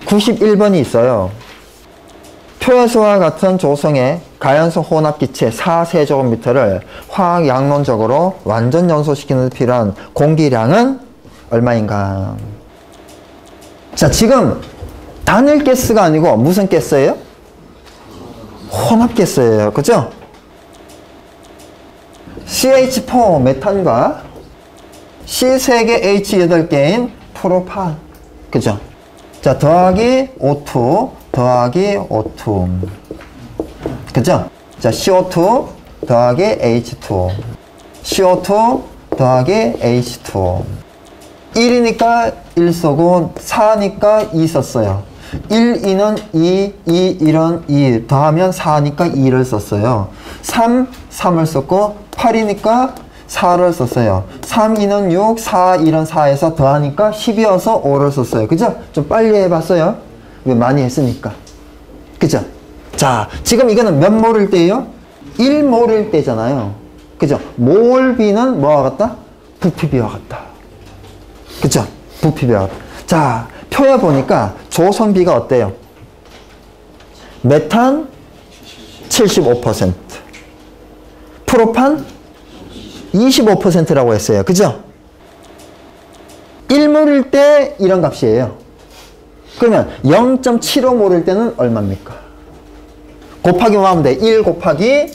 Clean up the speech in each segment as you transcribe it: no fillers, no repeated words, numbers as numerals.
91번이 있어요. 표에서와 같은 조성의 가연소 혼합기체 4세제곱미터를 화학 양론적으로 완전 연소시키는 데 필요한 공기량은 얼마인가? 자, 지금 단일 가스가 아니고 무슨 가스예요? 혼합가스예요. 그죠? CH4 메탄과 C3개 H8개인 프로판. 그죠? 자, 더하기 O2 더하기 O2. 그죠? 자, CO2 더하기 H2. CO2 더하기 H2. 1이니까 1 쓰고 4니까 2 썼어요. 1, 2는 2, 2, 1은 2 더하면 4니까 2를 썼어요. 3, 3을 썼고 8이니까 4를 썼어요. 3, 2는 6, 4, 1은 4에서 더하니까 10이어서 5를 썼어요. 그죠? 좀 빨리 해봤어요. 왜 많이 했으니까. 그죠? 자, 지금 이거는 몇 몰일 때예요? 1몰일 때잖아요. 그죠? 몰비는 뭐와 같다? 부피비와 같다. 그죠? 부피비와 같다. 자, 표에 보니까 조성비가 어때요? 메탄 75%, 프로판 25%라고 했어요. 그죠? 1몰일 때 이런 값이에요. 그러면 0.75몰일 때는 얼마입니까? 곱하기 뭐 하면 돼? 1 곱하기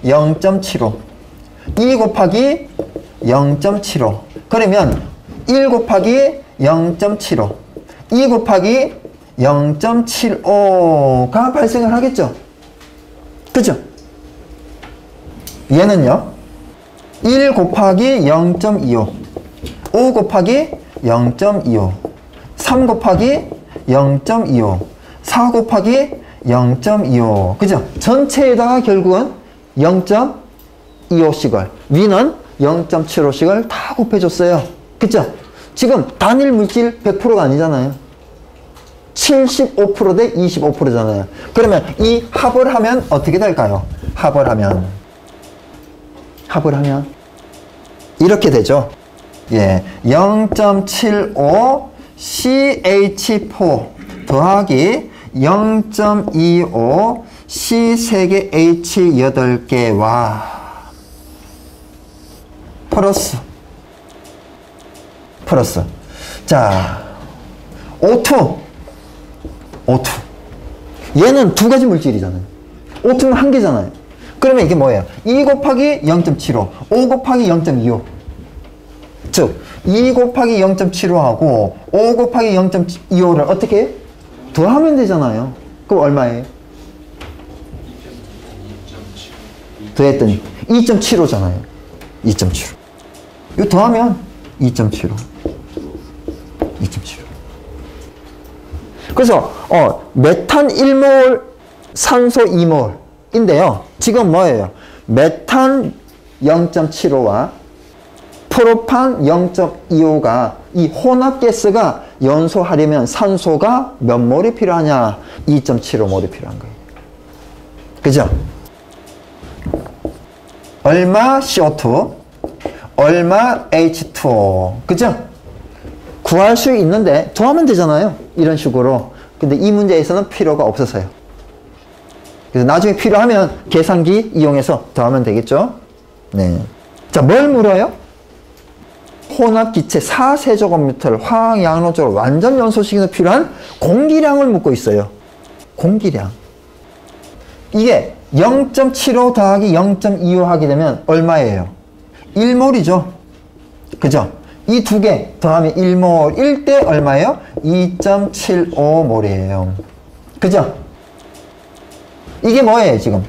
0.75, 2 곱하기 0.75. 그러면 1 곱하기 0.75, 2 곱하기 0.75가 발생을 하겠죠? 그죠? 얘는요? 1 곱하기 0.25, 5 곱하기 0.25, 3 곱하기 0.25, 4 곱하기 0.25. 그죠? 전체에다가 결국은 0.25씩을, 위는 0.75씩을 다 곱해줬어요. 그죠? 지금 단일 물질 100%가 아니잖아요. 75% 대 25%잖아요. 그러면 이 합을 하면 어떻게 될까요? 합을 하면 이렇게 되죠. 예, 0.75 CH4 더하기 0.25 C3개 H8개와 플러스 자, O2 얘는 두 가지 물질이잖아요. O2는 한 개잖아요. 그러면 이게 뭐예요? 2 곱하기 0.75, 5 곱하기 0.25. 즉 2 곱하기 0.75하고 5 곱하기 0.25를 어떻게 해? 더하면 되잖아요. 그럼 얼마예요? 더했더니 2.75잖아요. 2.75. 이거 더하면 2.75. 그래서 메탄 1몰, 산소 2몰인데요. 지금 뭐예요? 메탄 0.75와 프로판 0.25가 이 혼합가스가 연소하려면 산소가 몇 몰이 필요하냐? 2.75몰이 필요한 거예요. 그죠? 얼마 CO2, 얼마 H2O. 그죠? 구할 수 있는데 더하면 되잖아요. 이런 식으로. 근데 이 문제에서는 필요가 없어서요. 그래서 나중에 필요하면 계산기 이용해서 더하면 되겠죠? 네. 자, 뭘 물어요? 혼합기체 4세제곱미터를 화학 양론적으로 완전 연소시키는 데 필요한 공기량을 묻고 있어요. 공기량. 이게 0.75 더하기 0.25 하게 되면 얼마예요? 1몰이죠. 그죠? 이 두 개 더하면 1몰일 때 얼마예요? 2.75몰이에요. 그죠? 이게 뭐예요, 지금?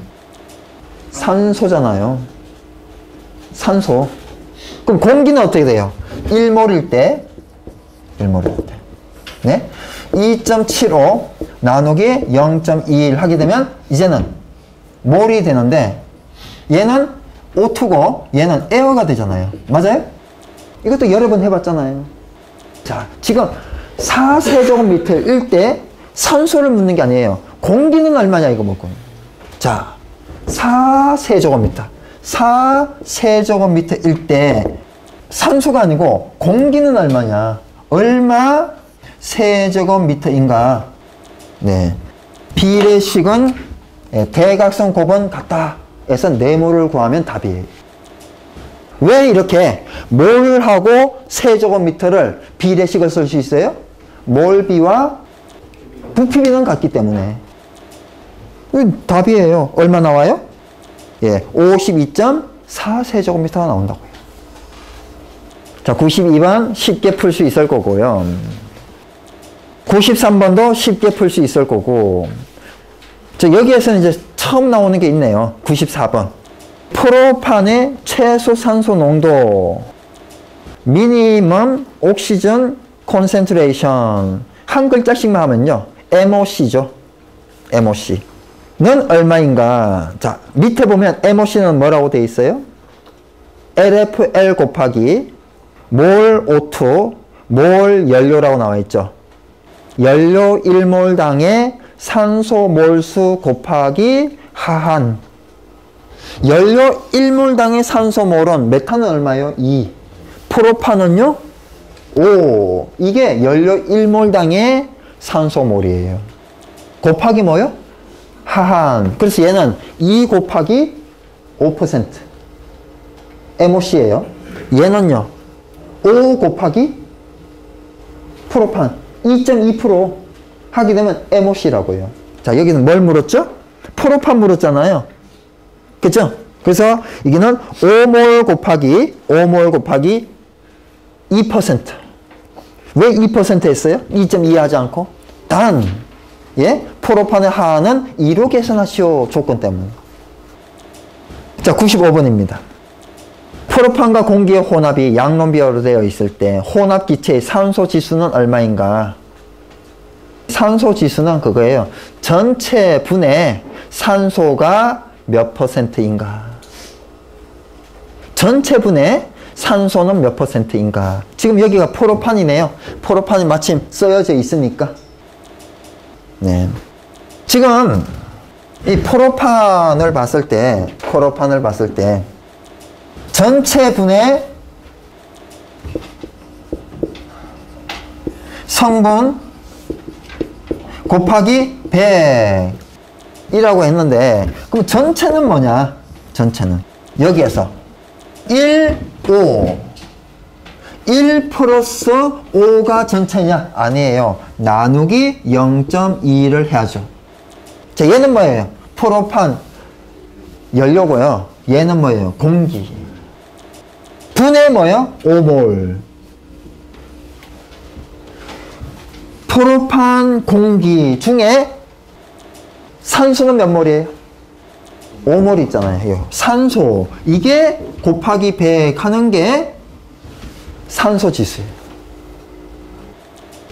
산소잖아요. 산소. 그럼 공기는 어떻게 돼요? 1몰일 때. 네? 2.75 나누기 0.21 하게 되면 이제는 몰이 되는데 얘는 O2고 얘는 에어가 되잖아요. 맞아요? 이것도 여러 번 해봤잖아요. 자, 지금 4세제곱미터일 때 산소를 묻는 게 아니에요. 공기는 얼마냐 이거 묻고. 자, 4세제곱미터일 때 산소가 아니고 공기는 얼마냐. 얼마 세제곱미터인가? 네. 비례식은 대각선 곱은 같다. 해서 네모를 구하면 답이에요. 왜 이렇게 몰하고 세제곱미터를 비례식을 쓸 수 있어요? 몰비와 부피비는 같기 때문에. 답이에요. 얼마 나와요? 예, 52.4 세제곱미터가 나온다고요. 자, 92번 쉽게 풀 수 있을 거고요. 93번도 쉽게 풀 수 있을 거고. 자, 여기에서는 이제 처음 나오는 게 있네요. 94번. 프로판의 최소 산소 농도. 미니멈 옥시전 콘센트레이션. 한 글자씩만 하면요. MOC죠. MOC는 얼마인가? 자, 밑에 보면 MOC는 뭐라고 되어 있어요? LFL 곱하기 몰 O2, 몰 연료라고 나와 있죠. 연료 1몰당의 산소 몰수 곱하기 하한. 연료 1몰당의 산소 몰은 메탄은 얼마예요? 2. 프로판은요? 5. 이게 연료 1몰당의 산소 몰이에요. 곱하기 뭐요? 하한. 그래서 얘는 2 곱하기 5% MOC예요. 얘는요 5 곱하기 프로판 2.2% 하게 되면 MOC라고요. 자, 여기는 뭘 물었죠? 프로판 물었잖아요. 그죠? 그래서 여기는 5몰 곱하기 2%. 왜 2% 했어요? 2.2 하지 않고? 단, 예? 프로판의 하한은 2로 계산하시오. 조건 때문에. 자, 95번입니다. 프로판과 공기의 혼합이 양론비어로 되어 있을 때 혼합 기체의 산소 지수는 얼마인가? 산소 지수는 그거예요. 전체 분의 산소가 몇 %인가? 전체 분의 산소는 몇 %인가? 지금 여기가 프로판이네요. 프로판이 마침 쓰여져 있으니까. 네. 지금 이 프로판을 봤을 때 전체 분의 성분 곱하기 100이라고 했는데, 그럼 전체는 뭐냐? 전체는 여기에서 1, 5 1 플러스 5가 전체냐? 아니에요. 나누기 0.2를 해야죠. 자, 얘는 뭐예요? 프로판 연료고요. 얘는 뭐예요? 공기. 분의 뭐예요? 5몰. 프로판 공기 중에 산소는 몇 몰이에요? 5몰 있잖아요. 산소. 이게 곱하기 100 하는 게 산소 지수예요.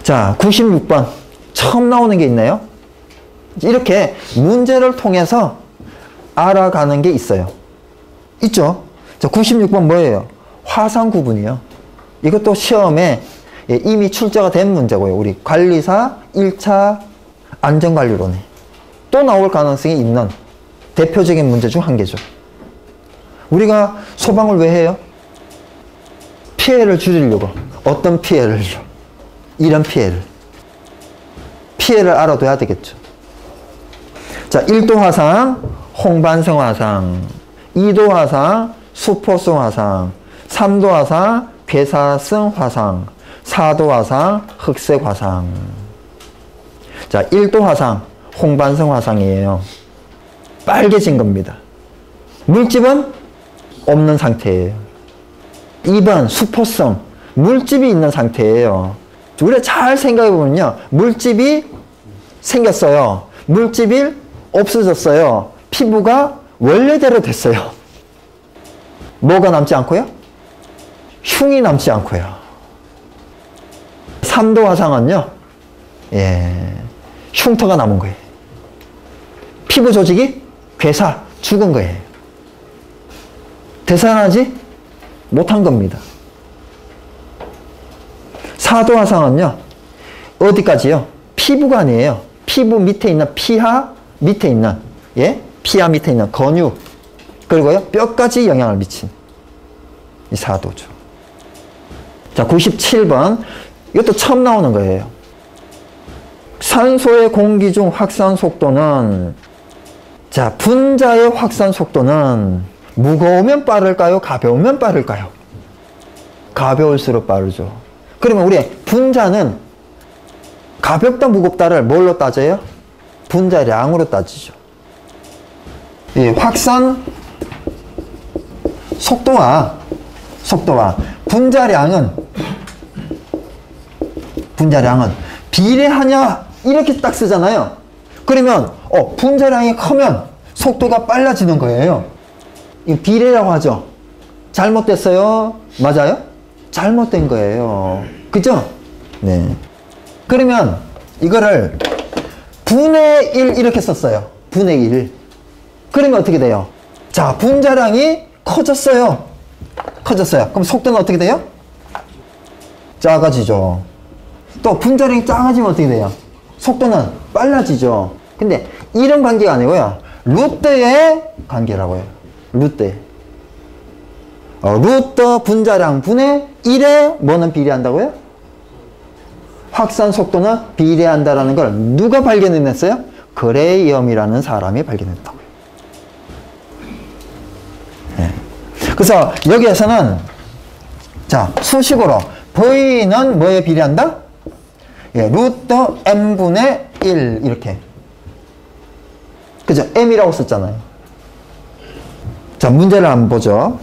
자, 96번. 처음 나오는 게 있나요? 이렇게 문제를 통해서 알아가는 게 있어요. 있죠? 자, 96번 뭐예요? 화상 구분이요. 이것도 시험에 이미 출제가 된 문제고요. 우리 관리사 1차 안전관리론에 또 나올 가능성이 있는 대표적인 문제 중 한 개죠. 우리가 소방을 왜 해요? 피해를 줄이려고. 어떤 피해를요? 이런 피해를 알아둬야 되겠죠. 자, 1도 화상, 홍반성 화상, 2도 화상, 수포성 화상, 3도 화상, 괴사성 화상, 4도 화상, 흑색 화상. 자, 1도 화상, 홍반성 화상이에요. 빨개진 겁니다. 물집은 없는 상태예요. 2번 수포성, 물집이 있는 상태예요. 우리가 잘 생각해보면요, 물집이 생겼어요. 물집이 없어졌어요. 피부가 원래대로 됐어요. 뭐가 남지 않고요? 흉이 남지 않고요. 3도 화상은요, 흉터가 남은 거예요. 피부 조직이 괴사, 죽은 거예요. 되살아나지 못한 겁니다. 4도 화상은요, 어디까지요? 피부가 아니에요. 피부 밑에 있는 피하 밑에 있는, 피하 밑에 있는 근육, 그리고요, 뼈까지 영향을 미친 이 4도죠. 자, 97번. 이것도 처음 나오는 거예요. 산소의 공기 중 확산 속도는, 자, 분자의 확산 속도는 무거우면 빠를까요? 가벼우면 빠를까요? 가벼울수록 빠르죠. 그러면 우리 분자는 가볍다 무겁다를 뭘로 따져요? 분자량으로 따지죠. 이 확산 속도와 분자량은 비례하냐 이렇게 딱 쓰잖아요. 그러면 분자량이 크면 속도가 빨라지는 거예요. 이 비례라고 하죠. 잘못됐어요? 맞아요? 잘못된 거예요. 그죠? 네. 그러면 이거를 분의 1 이렇게 썼어요. 분의 1. 그러면 어떻게 돼요? 자, 분자량이 커졌어요. 그럼 속도는 어떻게 돼요? 작아지죠. 또 분자량이 작아지면 어떻게 돼요? 속도는 빨라지죠. 근데 이런 관계가 아니고요. 루트의 관계라고요. 루트 분자량 분의 1에 뭐는 비례한다고요? 확산 속도는 비례한다라는 걸 누가 발견해냈어요? 그레이엄이라는 사람이 발견했다고요. 네. 그래서 여기에서는 자, 수식으로 V는 뭐에 비례한다? 예, 루트 m분의 1 이렇게. 그죠? m이라고 썼잖아요. 자, 문제를 한번 보죠.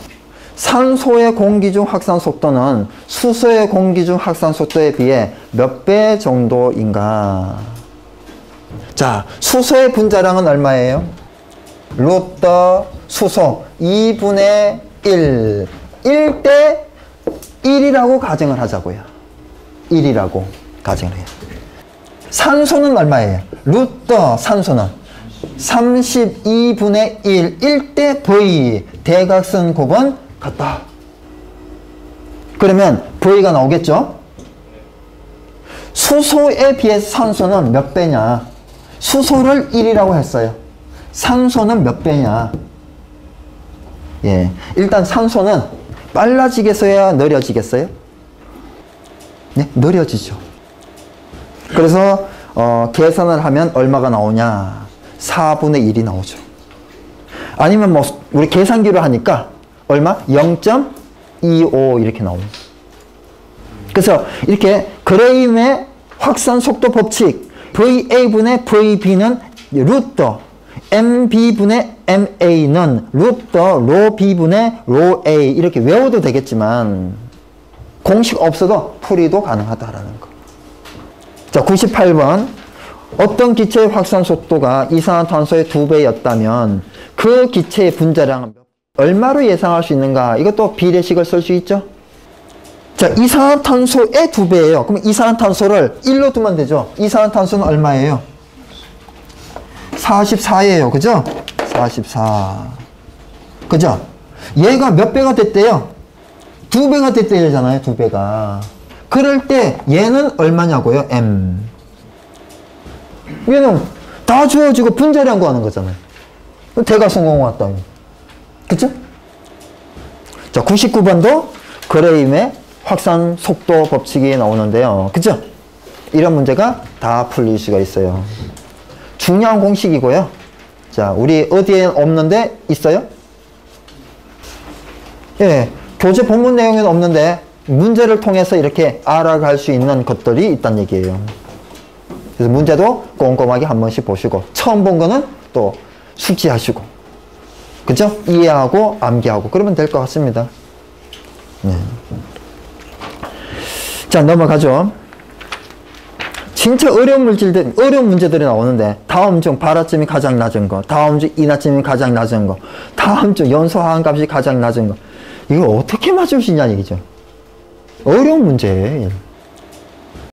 산소의 공기 중 확산 속도는 수소의 공기 중 확산 속도에 비해 몇 배 정도인가? 자, 수소의 분자량은 얼마예요? 루트 수소 2분의 1. 1대 1이라고 가정을 하자고요. 1이라고 가정을 해요. 산소는 얼마예요? 루트 산소는 32분의 1. 1대 V. 대각선 곱은 같다. 그러면 V가 나오겠죠? 수소에 비해서 산소는 몇 배냐? 수소를 1이라고 했어요. 산소는 몇 배냐? 예. 일단 산소는 빨라지겠어요? 느려지겠어요? 네? 느려지죠. 그래서 계산을 하면 얼마가 나오냐? 4분의 1이 나오죠. 아니면 뭐 우리 계산기로 하니까 얼마? 0.25 이렇게 나옵니다. 그래서 이렇게 그레임의 확산 속도 법칙 VA분의 VB는 루트 MB분의 MA는 루트 로 B분의 로 A 이렇게 외워도 되겠지만 공식 없어도 풀이도 가능하다라는 거. 자, 98번. 어떤 기체의 확산 속도가 이산화탄소의 2배였다면 그 기체의 분자량은 얼마로 예상할 수 있는가? 이것도 비례식을 쓸 수 있죠. 자, 이산화탄소의 2배예요. 그럼 이산화탄소를 1로 두면 되죠. 이산화탄소는 얼마예요? 44예요. 그죠? 44. 그죠? 얘가 몇 배가 됐대요? 2배가 됐대잖아요. 2배가. 그럴 때 얘는 얼마냐고요? M. 얘는 다 주어지고 분자량 구하는 거잖아요. 대각선 왔다. 그쵸? 자, 99번도 그레임의 확산 속도 법칙이 나오는데요. 그죠? 이런 문제가 다 풀릴 수가 있어요. 중요한 공식이고요. 자, 우리 어디에 없는데 있어요? 예, 교재 본문 내용에는 없는데 문제를 통해서 이렇게 알아갈 수 있는 것들이 있다는 얘기예요. 그래서 문제도 꼼꼼하게 한 번씩 보시고 처음 본 거는 또 숙지하시고 그죠? 이해하고 암기하고 그러면 될 것 같습니다. 네. 자, 넘어가죠. 진짜 어려운 문제들이 나오는데 다음 중 발화점이 가장 낮은 거, 다음 중 인하점이 가장 낮은 거, 다음 중 연소하한 값이 가장 낮은 거, 이거 어떻게 맞출 수 있냐는 얘기죠. 어려운 문제예요.